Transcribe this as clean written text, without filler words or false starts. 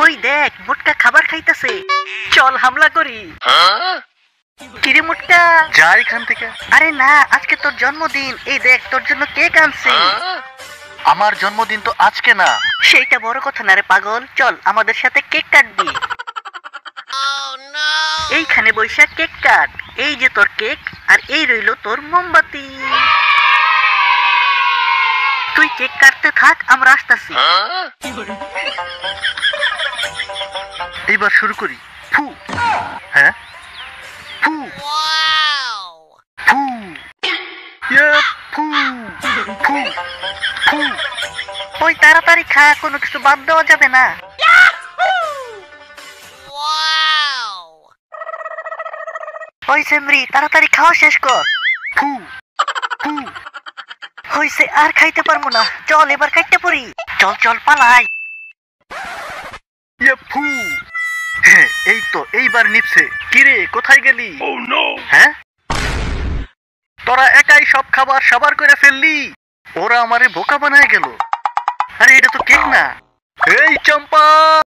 ওই দেখ মোটকা খাবার খাইতেছে, চল হামলা করি। কিরে মোটকা, যা এখান থেকে। আরে না, আজকে তোর জন্মদিন, এই দেখ তোর জন্য কেক আনছি। আমার জন্মদিন তো আজকে না। সেইটা বড় কথা না রে পাগল, চল আমাদের সাথে কেক কাটবি। এইখানে বৈশা কেক কাট, এই যে তোর কেক, আর এই রইল তোর মোমবাতি। তুই কেক কাটতে থাক, আমরা আসতেছি। এইবার শুরু করি। ফু। হ্যাঁ, ফু ফু ইয়ে, ফু ফু ফু। ওই তাড়াতাড়ি খা, কোনো কিছু বাদ দেওয়া যাবে না। ওই সেমরি, তাড়াতাড়ি খাওয়া শেষ কর। ফু ফু। হইছে, আর খাইতে পারবো না, চল এবার খাইতে পড়ি। চল চল পালাই। ইয়ে, ফু। হ্যাঁ, এই তো এইবার নিপছে। কিরে কোথায় গেলি? হ্যাঁ, তোরা একাই সব খাবার সাবার করে ফেললি। ওরা আমারে বোকা বানায় গেল। আরে এটা তো কেক না। এই চম্পা।